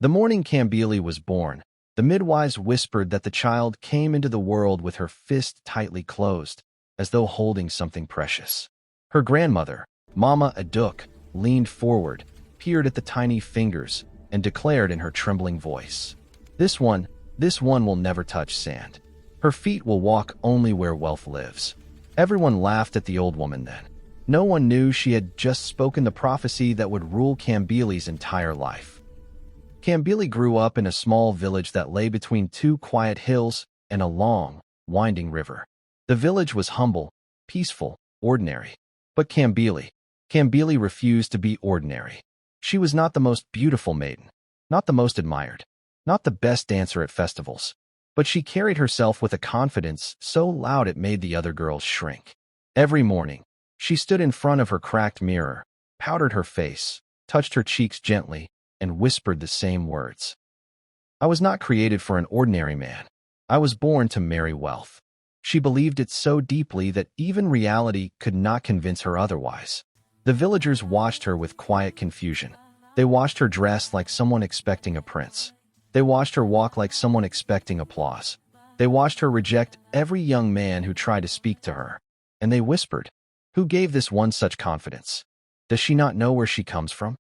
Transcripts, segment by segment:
The morning Kambili was born, the midwives whispered that the child came into the world with her fist tightly closed, as though holding something precious. Her grandmother, Mama Aduk, leaned forward, peered at the tiny fingers, and declared in her trembling voice, this one will never touch sand. Her feet will walk only where wealth lives." Everyone laughed at the old woman then. No one knew she had just spoken the prophecy that would rule Kambili's entire life. Kambili grew up in a small village that lay between two quiet hills and a long, winding river. The village was humble, peaceful, ordinary. But Kambili refused to be ordinary. She was not the most beautiful maiden, not the most admired, not the best dancer at festivals, but she carried herself with a confidence so loud it made the other girls shrink. Every morning, she stood in front of her cracked mirror, powdered her face, touched her cheeks gently, and whispered the same words. "I was not created for an ordinary man. I was born to marry wealth." She believed it so deeply that even reality could not convince her otherwise. The villagers watched her with quiet confusion. They watched her dress like someone expecting a prince. They watched her walk like someone expecting applause. They watched her reject every young man who tried to speak to her. And they whispered, "Who gave this one such confidence? Does she not know where she comes from?"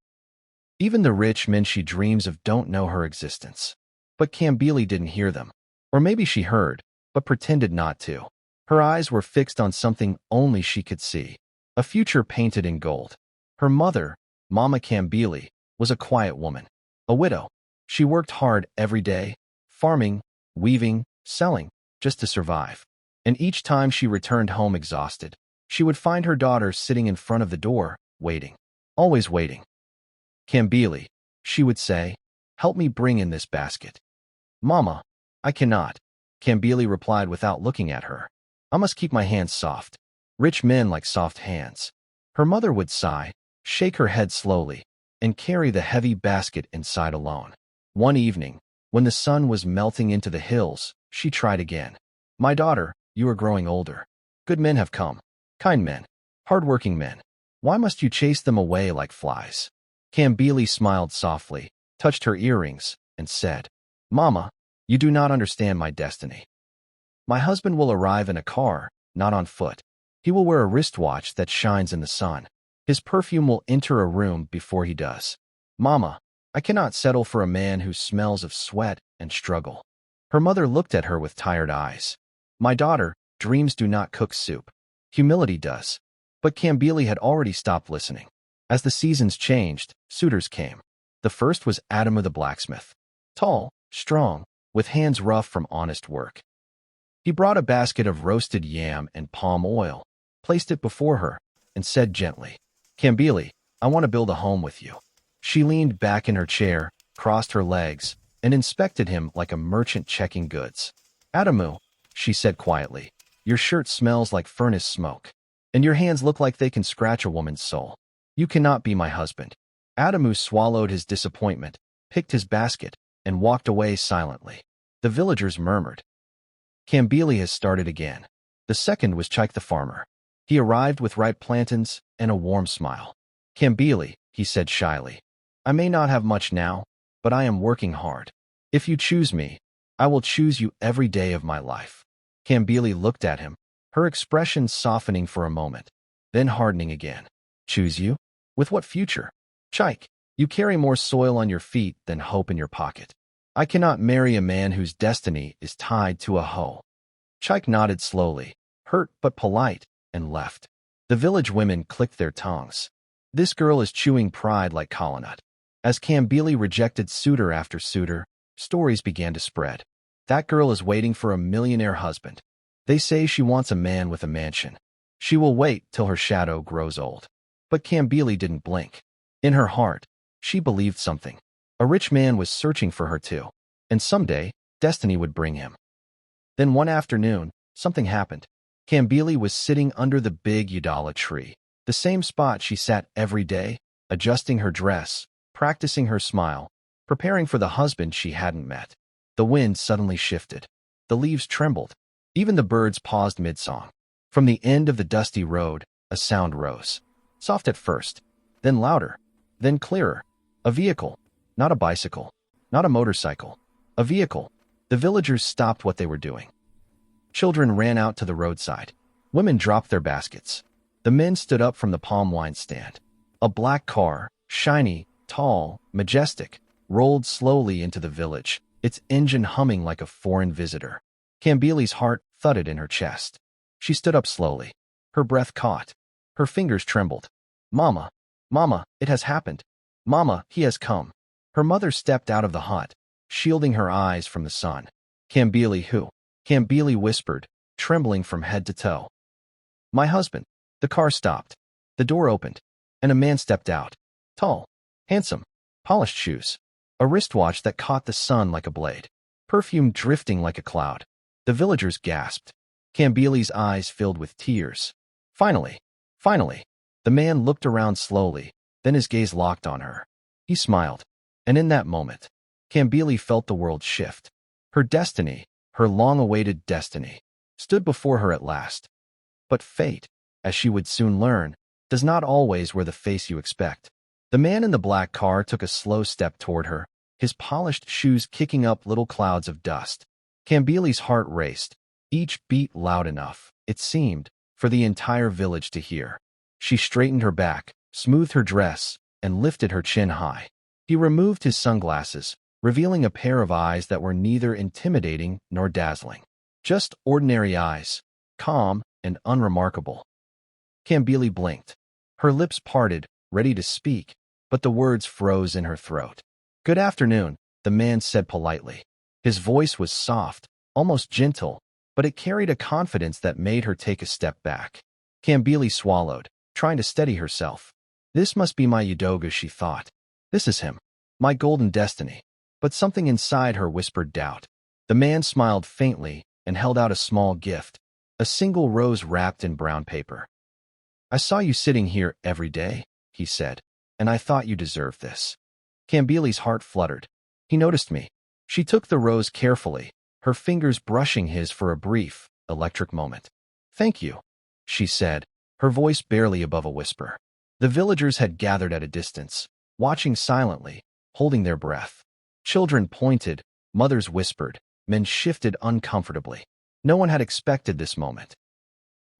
Even the rich men she dreams of don't know her existence. But Kambili didn't hear them. Or maybe she heard, but pretended not to. Her eyes were fixed on something only she could see, a future painted in gold. Her mother, Mama Kambili, was a quiet woman, a widow. She worked hard every day, farming, weaving, selling, just to survive. And each time she returned home exhausted, she would find her daughter sitting in front of the door, waiting, always waiting. "Kambili," she would say, "help me bring in this basket." "Mama, I cannot," Kambili replied without looking at her. "I must keep my hands soft. Rich men like soft hands." Her mother would sigh, shake her head slowly, and carry the heavy basket inside alone. One evening, when the sun was melting into the hills, she tried again. "My daughter, you are growing older. Good men have come. Kind men. Hard-working men. Why must you chase them away like flies?" Kambili smiled softly, touched her earrings, and said, "Mama, you do not understand my destiny. My husband will arrive in a car, not on foot. He will wear a wristwatch that shines in the sun. His perfume will enter a room before he does. Mama, I cannot settle for a man who smells of sweat and struggle." Her mother looked at her with tired eyes. "My daughter, dreams do not cook soup. Humility does." But Kambili had already stopped listening. As the seasons changed, suitors came. The first was Adamu the blacksmith. Tall, strong, with hands rough from honest work. He brought a basket of roasted yam and palm oil, placed it before her, and said gently, "Kambili, I want to build a home with you." She leaned back in her chair, crossed her legs, and inspected him like a merchant checking goods. "Adamu," she said quietly, "your shirt smells like furnace smoke, and your hands look like they can scratch a woman's soul. You cannot be my husband." Adamu swallowed his disappointment, picked his basket, and walked away silently. The villagers murmured. Kambili has started again. The second was Chike the farmer. He arrived with ripe plantains and a warm smile. "Kambili," he said shyly, "I may not have much now, but I am working hard. If you choose me, I will choose you every day of my life." Kambili looked at him, her expression softening for a moment, then hardening again. "Choose you? With what future? Chike, you carry more soil on your feet than hope in your pocket. I cannot marry a man whose destiny is tied to a hoe." Chike nodded slowly, hurt but polite, and left. The village women clicked their tongues. This girl is chewing pride like coconut. As Kambili rejected suitor after suitor, stories began to spread. That girl is waiting for a millionaire husband. They say she wants a man with a mansion. She will wait till her shadow grows old. But Kambili didn't blink. In her heart, she believed something. A rich man was searching for her too, and someday, destiny would bring him. Then one afternoon, something happened. Kambili was sitting under the big Yadala tree, the same spot she sat every day, adjusting her dress, practicing her smile, preparing for the husband she hadn't met. The wind suddenly shifted. The leaves trembled. Even the birds paused mid-song. From the end of the dusty road, a sound rose. Soft at first, then louder, then clearer. A vehicle, not a bicycle. Not a motorcycle. A vehicle. The villagers stopped what they were doing. Children ran out to the roadside. Women dropped their baskets. The men stood up from the palm wine stand. A black car, shiny, tall, majestic, rolled slowly into the village, its engine humming like a foreign visitor. Kambili's heart thudded in her chest. She stood up slowly. Her breath caught. Her fingers trembled. Mama! Mama, it has happened. Mama, he has come. Her mother stepped out of the hut, shielding her eyes from the sun. Kambili who? Kambili whispered, trembling from head to toe. My husband. The car stopped. The door opened, and a man stepped out. Tall, handsome, polished shoes. A wristwatch that caught the sun like a blade. Perfume drifting like a cloud. The villagers gasped. Kambili's eyes filled with tears. Finally, the man looked around slowly, then his gaze locked on her. He smiled, and in that moment, Kambili felt the world shift. Her destiny, her long-awaited destiny, stood before her at last. But fate, as she would soon learn, does not always wear the face you expect. The man in the black car took a slow step toward her, his polished shoes kicking up little clouds of dust. Kambili's heart raced, each beat loud enough, it seemed, for the entire village to hear. She straightened her back, smoothed her dress, and lifted her chin high. He removed his sunglasses, revealing a pair of eyes that were neither intimidating nor dazzling. Just ordinary eyes, calm and unremarkable. Kambili blinked. Her lips parted, ready to speak, but the words froze in her throat. Good afternoon, the man said politely. His voice was soft, almost gentle, but it carried a confidence that made her take a step back. Kambili swallowed, trying to steady herself. This must be my Odogwu, she thought. This is him, my golden destiny. But something inside her whispered doubt. The man smiled faintly and held out a small gift, a single rose wrapped in brown paper. I saw you sitting here every day, he said, and I thought you deserved this. Kambili's heart fluttered. He noticed me. She took the rose carefully, her fingers brushing his for a brief, electric moment. Thank you, she said, her voice barely above a whisper. The villagers had gathered at a distance, watching silently, holding their breath. Children pointed, mothers whispered, men shifted uncomfortably. No one had expected this moment.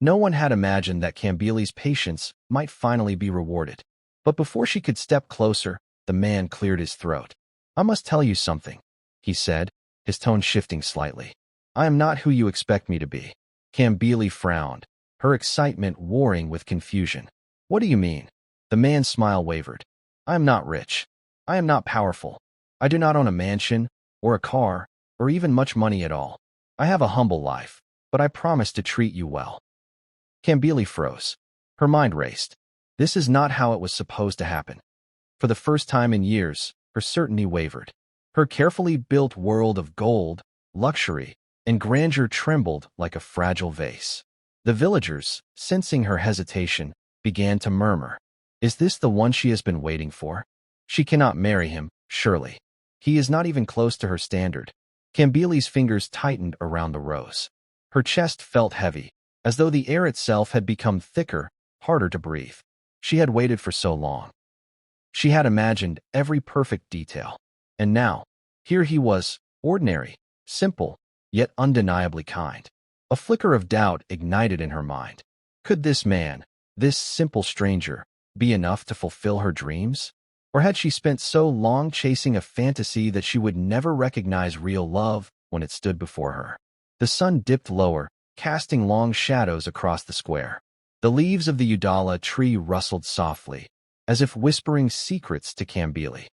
No one had imagined that Kambili's patience might finally be rewarded. But before she could step closer, the man cleared his throat. I must tell you something, he said, his tone shifting slightly. I am not who you expect me to be. Kambili frowned, her excitement warring with confusion. What do you mean? The man's smile wavered. I am not rich. I am not powerful. I do not own a mansion, or a car, or even much money at all. I have a humble life, but I promise to treat you well. Kambili froze. Her mind raced. This is not how it was supposed to happen. For the first time in years, her certainty wavered. Her carefully built world of gold, luxury, and grandeur trembled like a fragile vase. The villagers, sensing her hesitation, began to murmur. Is this the one she has been waiting for? She cannot marry him, surely. He is not even close to her standard. Kambili's fingers tightened around the rose. Her chest felt heavy, as though the air itself had become thicker, harder to breathe. She had waited for so long. She had imagined every perfect detail. And now, here he was, ordinary, simple, yet undeniably kind. A flicker of doubt ignited in her mind. Could this man, this simple stranger, be enough to fulfill her dreams? Or had she spent so long chasing a fantasy that she would never recognize real love when it stood before her? The sun dipped lower, casting long shadows across the square. The leaves of the Udala tree rustled softly, as if whispering secrets to Kambili.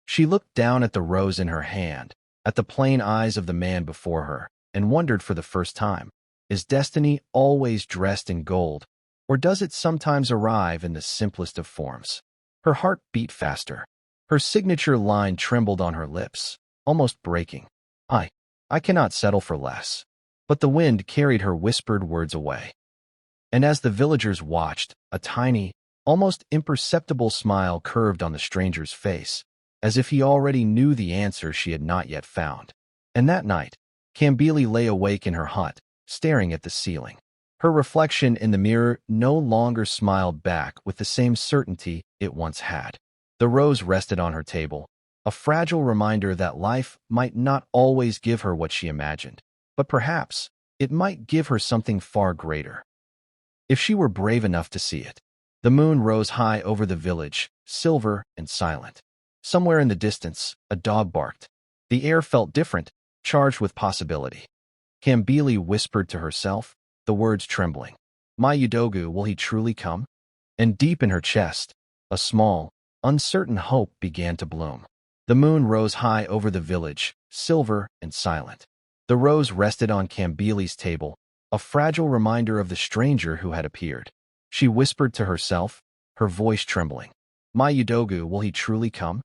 She looked down at the rose in her hand, at the plain eyes of the man before her, and wondered for the first time, is destiny always dressed in gold, or does it sometimes arrive in the simplest of forms? Her heart beat faster. Her signature line trembled on her lips, almost breaking. I cannot settle for less. But the wind carried her whispered words away. And as the villagers watched, a tiny, almost imperceptible smile curved on the stranger's face, as if he already knew the answer she had not yet found. And that night, Kambili lay awake in her hut, staring at the ceiling. Her reflection in the mirror no longer smiled back with the same certainty it once had. The rose rested on her table, a fragile reminder that life might not always give her what she imagined, but perhaps it might give her something far greater, if she were brave enough to see it. The moon rose high over the village, silver and silent. Somewhere in the distance, a dog barked. The air felt different, charged with possibility. Kambili whispered to herself, the words trembling. My Odogwu, will he truly come? And deep in her chest, a small, uncertain hope began to bloom. The moon rose high over the village, silver and silent. The rose rested on Kambili's table, a fragile reminder of the stranger who had appeared. She whispered to herself, her voice trembling. My Odogwu, will he truly come?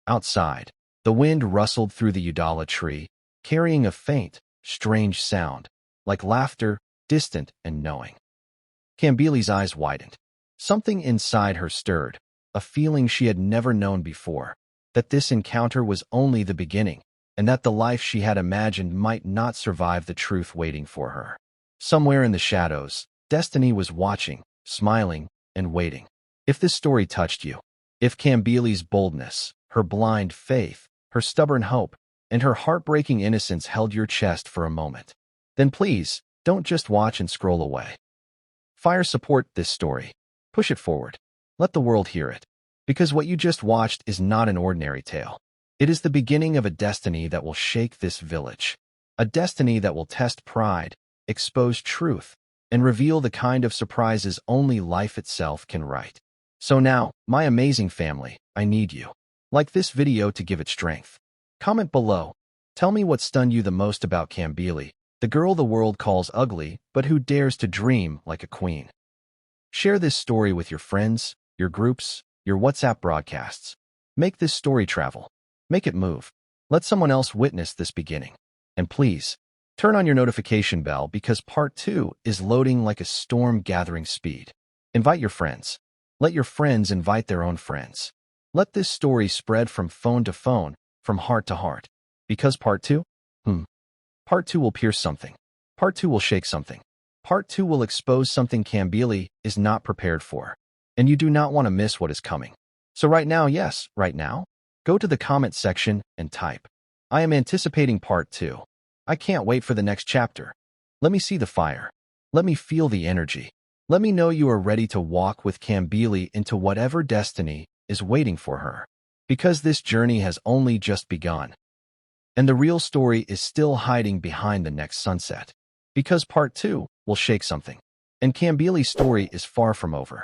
Outside, the wind rustled through the udala tree, carrying a faint, strange sound, like laughter, distant and knowing. Kambili's eyes widened. Something inside her stirred, a feeling she had never known before, that this encounter was only the beginning, and that the life she had imagined might not survive the truth waiting for her. Somewhere in the shadows, destiny was watching, smiling, and waiting. If this story touched you, if Kambili's boldness, her blind faith, her stubborn hope, and her heartbreaking innocence held your chest for a moment, then please, don't just watch and scroll away. Fire support this story. Push it forward. Let the world hear it. Because what you just watched is not an ordinary tale. It is the beginning of a destiny that will shake this village. A destiny that will test pride, expose truth, and reveal the kind of surprises only life itself can write. So now, my amazing family, I need you. Like this video to give it strength. Comment below. Tell me what stunned you the most about Kambili, the girl the world calls ugly, but who dares to dream like a queen. Share this story with your friends, your groups, your WhatsApp broadcasts. Make this story travel. Make it move. Let someone else witness this beginning. And please, turn on your notification bell because part 2 is loading like a storm gathering speed. Invite your friends. Let your friends invite their own friends. Let this story spread from phone to phone, from heart to heart. Because part 2? Part 2 will pierce something. Part 2 will shake something. Part 2 will expose something Kambili is not prepared for. And you do not want to miss what is coming. So right now, yes, right now, go to the comment section and type. I am anticipating part 2. I can't wait for the next chapter. Let me see the fire. Let me feel the energy. Let me know you are ready to walk with Kambili into whatever destiny is waiting for her. Because this journey has only just begun. And the real story is still hiding behind the next sunset. Because part 2 will shake something. And Kambili's story is far from over.